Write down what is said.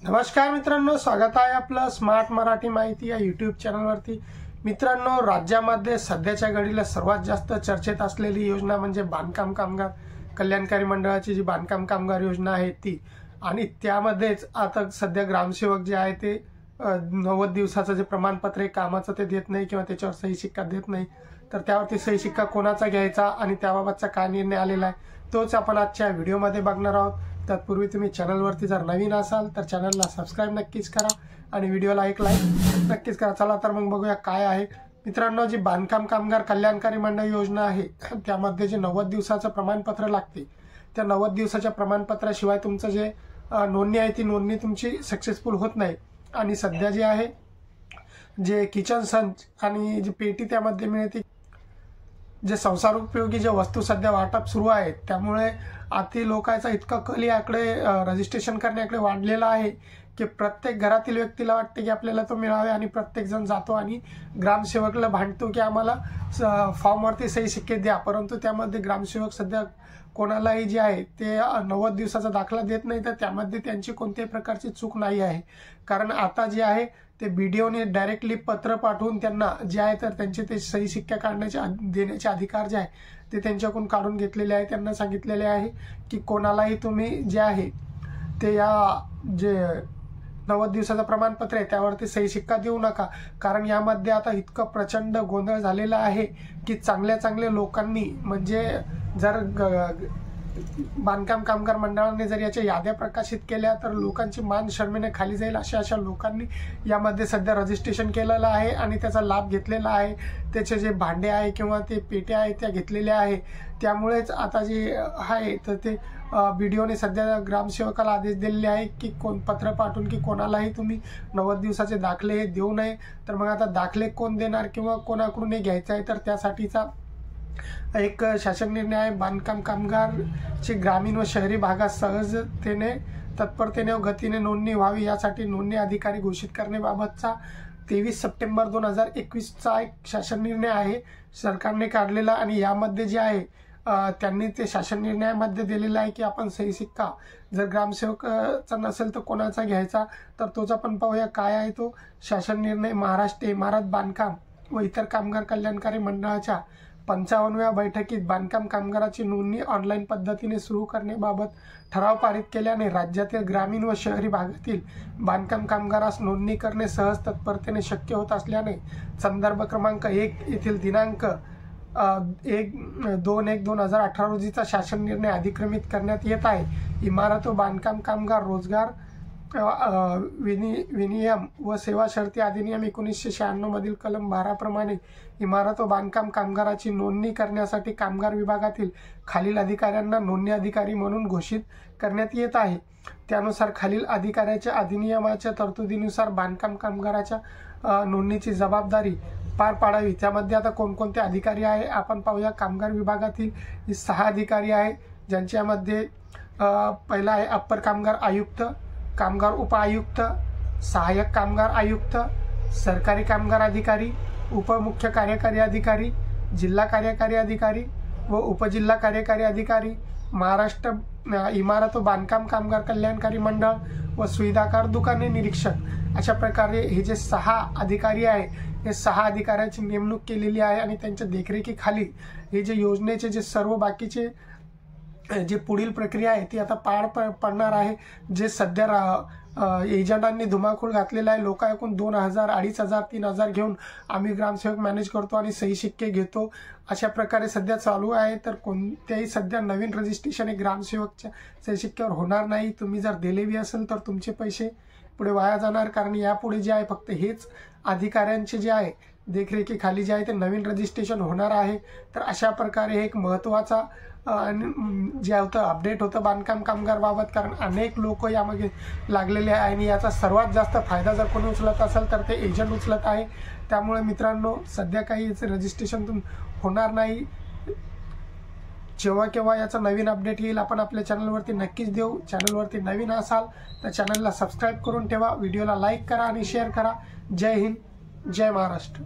नमस्कार मित्रांनो, स्वागत आहे आपलं स्मार्ट मराठी माहिती या यूट्यूब चॅनलवरती। मित्रांनो, राज्यामध्ये सध्याच्या घडीला सर्वात जास्त चर्चेत असलेली योजना म्हणजे बांधकाम कामगार कल्याणकारी मंडळाची जी बांधकाम कामगार योजना आहे ती। आणि त्यामध्येच आता सध्या ग्रामसेवक जे आहे ते 90 दिवसाचं जे प्रमाणपत्र आहे कामाचं ते देत नाही किंवा त्याच्यावर सही शिक्का देत नाही। तर त्यावरती सही शिक्का कोणाचा घ्यायचा आणि त्याबाबतचा काय निर्णय आलेला आहे तोच आपण आजच्या व्हिडिओमध्ये बघणार आहोत। तत्पूर्वी तुम्ही चॅनलवरती जर नवीन असाल तर चॅनलला सबस्क्राइब नक्कीच करा आणि व्हिडिओला एक लाईक नक्कीच करा। चला तर मग बघूया काय आहे। मित्रांनो, जी बांधकाम कामगार कल्याणकारी मंडळ योजना आहे त्यामध्ये जे 90 दिवसाचं प्रमाणपत्र लागते त्या 90 दिवसाच्या प्रमाणपत्राशिवाय तुमचं जे नोंदणी आहे ती नोंदणी तुमची सक्सेसफुल होत नाही। आणि सध्या जे आहे जे किचन संच आणि जी पेटी त्यामध्ये मिळते, जे संसारोपयोगी जे वस्तू सध्या वाटप सुरू आहे त्यामुळे आती लोकांचा इतका कल याकडे रजिस्ट्रेशन करण्याकडे वाढलेला आहे की प्रत्येक घरातील व्यक्तीला वाटते की आपल्याला तो मिळावे आणि प्रत्येक जण जातो आणि ग्रामसेवकला भांडतो की आम्हाला फॉर्मवरती सही शिक्के द्या। परंतु त्यामध्ये ग्रामसेवक सध्या कोणालाही जे आहे ते 90 दिवसाचा दाखला देत नाही। तर त्यामध्ये त्यांची कोणत्याही प्रकारची चूक नाही आहे, कारण आता जे आहे ते बीडीओने डायरेक्टली पत्र पाठवून त्यांना जे आहे तर त्यांचे ते सही शिक्का काढण्याचे देण्याचे अधिकार जे आहे ते त्यांच्याकडून काढून घेतलेले आहे। त्यांना सांगितलेले आहे की कोणालाही तुम्ही जे आहे ते या जे 90 दिवसाचं प्रमाणपत्र आहे त्यावरती सही शिक्का देऊ नका, कारण यामध्ये आता इतकं प्रचंड गोंधळ झालेला आहे की चांगल्या लोकांनी म्हणजे जर बांधकाम कामगार मंडळाने जर याच्या याद्या प्रकाशित केल्या तर लोकांची मान शर्मेने खाली जाईल अशा लोकांनी यामध्ये सध्या रजिस्ट्रेशन केलेलं आहे आणि त्याचा लाभ घेतलेला आहे। त्याचे जे भांडे आहे किंवा ते पेट्या आहेत त्या घेतलेल्या आहे। त्यामुळेच आता जे आहे तर ते बीडीओने सध्या ग्रामसेवकाला आदेश दिलेले आहे की पत्र पाठवून की कोणालाही तुम्ही 90 दिवसाचे दाखले हे देऊ नये। तर मग आता दाखले कोण देणार किंवा कोणाकडून हे घ्यायचं आहे, तर त्यासाठीचा एक शासन निर्णय आहे। बांधकाम कामगारची ग्रामीण व शहरी भागात सहजतेने तत्परतेने व गतीने नोंदणी व्हावी यासाठी नोंदणी अधिकारी घोषित करण्याबाबतचा 23 सप्टेंबर 2021चा एक शासन निर्णय आहे सरकारने काढलेला। आणि यामध्ये जे आहे त्यांनी ते शासन निर्णयामध्ये दिलेला आहे की आपण सही शिक्का जर ग्रामसेवकाचा नसेल तर कोणाचा घ्यायचा, तर तोच आपण पाहूया काय आहे तो शासन निर्णय। महाराष्ट्र इमारत बांधकाम व इतर कामगार कल्याणकारी मंडळाच्या 55व्या बैठकीत बांधकाम कामगाराची नोंदणी ऑनलाईन पद्धतीने सुरू करण्याबाबत ठराव पारित केल्याने राज्यातील ग्रामीण व शहरी भागातील बांधकाम कामगारास नोंदणी करणे सहज तत्परतेने शक्य होत असल्याने संदर्भ क्रमांक 1 येथील दिनांक 1/2/2018 रोजीचा शासन निर्णय अधिक्रमित करण्यात येत आहे। इमारत व बांधकाम कामगार रोजगार विनियम व सेवा शर्ती अधिनियम 1996 मधील कलम 12 प्रमाणे इमारत व बांधकाम कामगाराची नोंदणी करण्यासाठी कामगार विभागातील खालील अधिकाऱ्यांना नोंदणी अधिकारी म्हणून घोषित करण्यात येत आहे। त्यानुसार खालील अधिकाऱ्याच्या अधिनियमाच्या तरतुदीनुसार बांधकाम कामगाराच्या नोंदणीची जबाबदारी पार पाडावी। त्यामध्ये आता कोणकोणते अधिकारी आहे आपण पाहूया। कामगार विभागातील 6 अधिकारी आहे ज्यांच्यामध्ये पहिला आहे अप्पर कामगार आयुक्त, कामगार उपायुक्त, सहाय्यक कामगार आयुक्त, सरकारी कामगार अधिकारी, उपमुख्य कार्यकारी अधिकारी, जिल्हा कार्यकारी अधिकारी व उपजिल्हा कार्यकारी अधिकारी, महाराष्ट्र इमारत व बांधकाम कामगार कल्याणकारी मंडळ व सुविधाकार दुकाने निरीक्षक। अशा प्रकारे हे जे 6 अधिकारी आहे हे 6 अधिकाऱ्यांची नेमणूक केलेली आहे आणि त्यांच्या देखरेखीखाली हे जे योजनेचे जे सर्व बाकीचे जे पुढील प्रक्रिया आहे ती आता पार पडणार आहे। जे सध्या एजंटांनी धुमाकूळ घातलेला आहे, लोक ऐकून 2000, 2500, 3000 घेऊन आम्ही ग्रामसेवक मॅनेज करतो आणि सही शिक्के घेतो अशा प्रकारे सध्या चालू आहे। तर कोणत्याही सध्या नवीन रजिस्ट्रेशन हे ग्रामसेवकच्या सही शिक्क्यावर होणार नाही। तुम्ही जर दिलेली असेल तर तुमचे पैसे पुढे वाया जाणार, कारण यापुढे जे आहे फक्त हेच अधिकाऱ्यांचे जे आहे देखरेखीखाली जे आहे ते नवीन रजिस्ट्रेशन होणार आहे। तर अशा प्रकारे एक महत्त्वाचा जे होतं अपडेट होतं बांधकाम कामगारबाबत, कारण अनेक लोक यामध्ये लागलेले आहे आणि याचा सर्वात जास्त फायदा जर कोणी उचलत असेल तर ते एजंट उचलत आहे। त्यामुळे मित्रांनो, सध्या काही याचं रजिस्ट्रेशन होणार नाही। जेव्हा केव्हा याचा नवीन अपडेट येईल आपण आपल्या चॅनलवरती नक्कीच देऊ। चॅनलवरती नवीन असाल तर चॅनलला सबस्क्राईब करून ठेवा, व्हिडिओला लाईक करा आणि शेअर करा। जय हिंद, जय महाराष्ट्र।